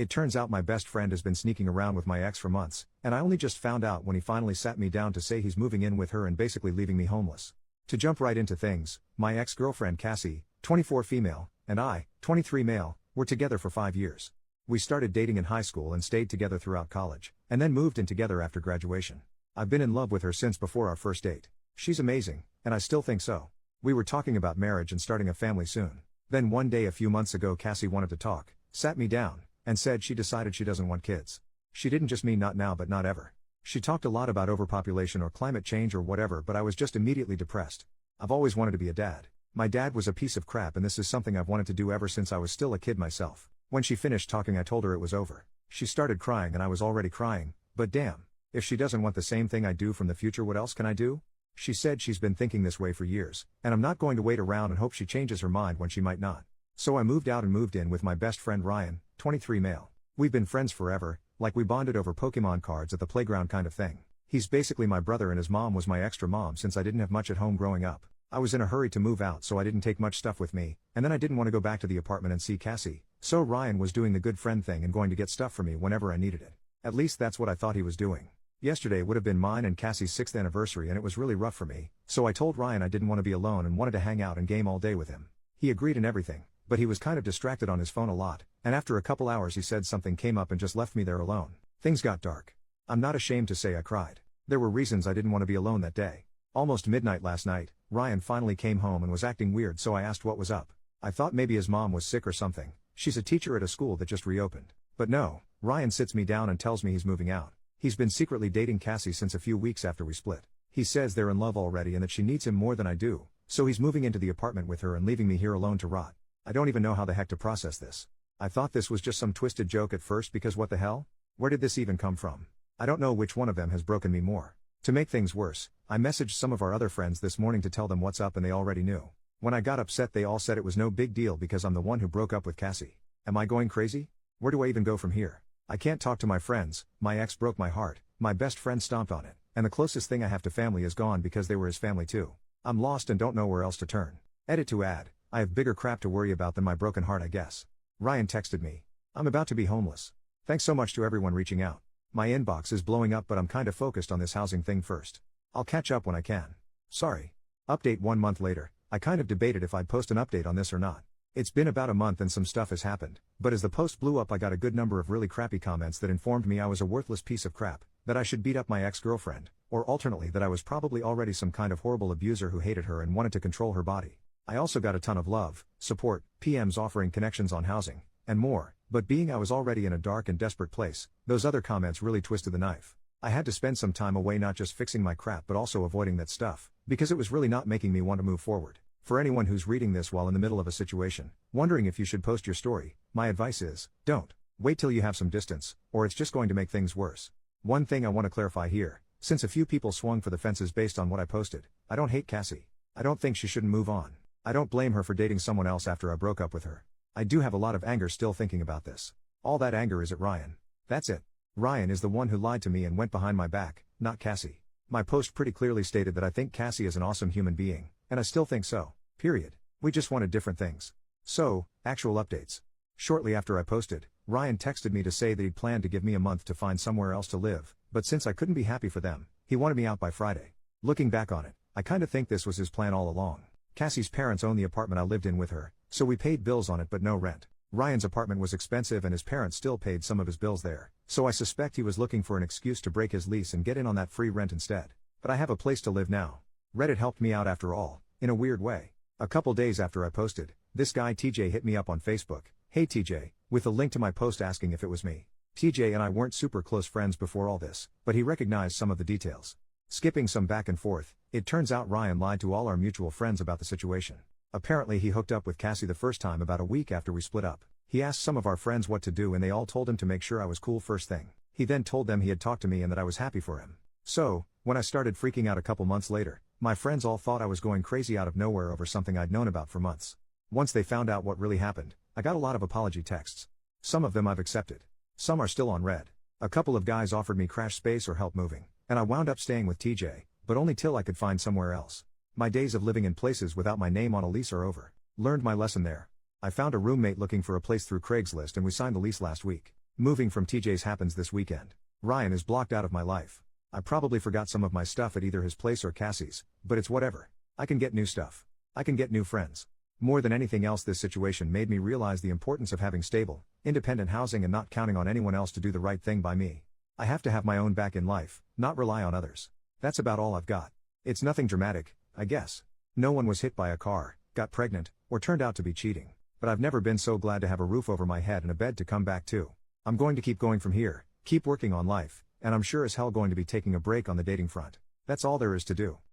It turns out my best friend has been sneaking around with my ex for months, and I only just found out when he finally sat me down to say he's moving in with her and basically leaving me homeless. To jump right into things, my ex-girlfriend Cassie, 24 female, and I, 23 male, were together for 5 years. We started dating in high school and stayed together throughout college, and then moved in together after graduation. I've been in love with her since before our first date. She's amazing, and I still think so. We were talking about marriage and starting a family soon. Then one day a few months ago Cassie wanted to talk, sat me down, and said she decided she doesn't want kids. She didn't just mean not now but not ever. She talked a lot about overpopulation or climate change or whatever, but I was just immediately depressed. I've always wanted to be a dad. My dad was a piece of crap and this is something I've wanted to do ever since I was still a kid myself. When she finished talking I told her it was over. She started crying and I was already crying, but damn, if she doesn't want the same thing I do from the future, what else can I do? She said she's been thinking this way for years, and I'm not going to wait around and hope she changes her mind when she might not. So I moved out and moved in with my best friend Ryan, 23 male. We've been friends forever, like we bonded over Pokemon cards at the playground kind of thing. He's basically my brother and his mom was my extra mom since I didn't have much at home growing up. I was in a hurry to move out so I didn't take much stuff with me, and then I didn't want to go back to the apartment and see Cassie, so Ryan was doing the good friend thing and going to get stuff for me whenever I needed it. At least that's what I thought he was doing. Yesterday would have been mine and Cassie's 6th anniversary and it was really rough for me, so I told Ryan I didn't want to be alone and wanted to hang out and game all day with him. He agreed and everything, but he was kind of distracted on his phone a lot, and after a couple hours he said something came up and just left me there alone. Things got dark. I'm not ashamed to say I cried. There were reasons I didn't want to be alone that day. Almost midnight last night, Ryan finally came home and was acting weird, so I asked what was up. I thought maybe his mom was sick or something. She's a teacher at a school that just reopened. But no, Ryan sits me down and tells me he's moving out. He's been secretly dating Cassie since a few weeks after we split. He says they're in love already and that she needs him more than I do, so he's moving into the apartment with her and leaving me here alone to rot. I don't even know how the heck to process this. I thought this was just some twisted joke at first because what the hell? Where did this even come from? I don't know which one of them has broken me more. To make things worse, I messaged some of our other friends this morning to tell them what's up and they already knew. When I got upset they all said it was no big deal because I'm the one who broke up with Cassie. Am I going crazy? Where do I even go from here? I can't talk to my friends, my ex broke my heart, my best friend stomped on it, and the closest thing I have to family is gone because they were his family too. I'm lost and don't know where else to turn. Edit to add, I have bigger crap to worry about than my broken heart I guess. Ryan texted me. I'm about to be homeless. Thanks so much to everyone reaching out. My inbox is blowing up but I'm kinda focused on this housing thing first. I'll catch up when I can. Sorry. Update 1 month later, I kind of debated if I'd post an update on this or not. It's been about a month and some stuff has happened, but as the post blew up I got a good number of really crappy comments that informed me I was a worthless piece of crap, that I should beat up my ex-girlfriend, or alternately that I was probably already some kind of horrible abuser who hated her and wanted to control her body. I also got a ton of love, support, PMs offering connections on housing, and more, but being I was already in a dark and desperate place, those other comments really twisted the knife. I had to spend some time away not just fixing my crap but also avoiding that stuff, because it was really not making me want to move forward. For anyone who's reading this while in the middle of a situation, wondering if you should post your story, my advice is, don't. Wait till you have some distance, or it's just going to make things worse. One thing I want to clarify here, since a few people swung for the fences based on what I posted, I don't hate Cassie. I don't think she shouldn't move on. I don't blame her for dating someone else after I broke up with her. I do have a lot of anger still thinking about this. All that anger is at Ryan. That's it. Ryan is the one who lied to me and went behind my back, not Cassie. My post pretty clearly stated that I think Cassie is an awesome human being, and I still think so. Period. We just wanted different things. So, actual updates. Shortly after I posted, Ryan texted me to say that he'd planned to give me a month to find somewhere else to live, but since I couldn't be happy for them, he wanted me out by Friday. Looking back on it, I kinda think this was his plan all along. Cassie's parents own the apartment I lived in with her, so we paid bills on it but no rent. Ryan's apartment was expensive and his parents still paid some of his bills there, so I suspect he was looking for an excuse to break his lease and get in on that free rent instead. But I have a place to live now. Reddit helped me out after all, in a weird way. A couple days after I posted, this guy TJ hit me up on Facebook, "Hey TJ," with a link to my post asking if it was me. TJ and I weren't super close friends before all this, but he recognized some of the details. Skipping some back and forth, it turns out Ryan lied to all our mutual friends about the situation. Apparently he hooked up with Cassie the first time about a week after we split up. He asked some of our friends what to do and they all told him to make sure I was cool first thing. He then told them he had talked to me and that I was happy for him. So, when I started freaking out a couple months later, my friends all thought I was going crazy out of nowhere over something I'd known about for months. Once they found out what really happened, I got a lot of apology texts. Some of them I've accepted. Some are still on red. A couple of guys offered me crash space or help moving, and I wound up staying with TJ, but only till I could find somewhere else. My days of living in places without my name on a lease are over. Learned my lesson there. I found a roommate looking for a place through Craigslist and we signed the lease last week. Moving from TJ's happens this weekend. Ryan is blocked out of my life. I probably forgot some of my stuff at either his place or Cassie's, but it's whatever. I can get new stuff. I can get new friends. More than anything else, this situation made me realize the importance of having stable, independent housing and not counting on anyone else to do the right thing by me. I have to have my own back in life, not rely on others. That's about all I've got. It's nothing dramatic, I guess. No one was hit by a car, got pregnant, or turned out to be cheating. But I've never been so glad to have a roof over my head and a bed to come back to. I'm going to keep going from here, keep working on life, and I'm sure as hell going to be taking a break on the dating front. That's all there is to do.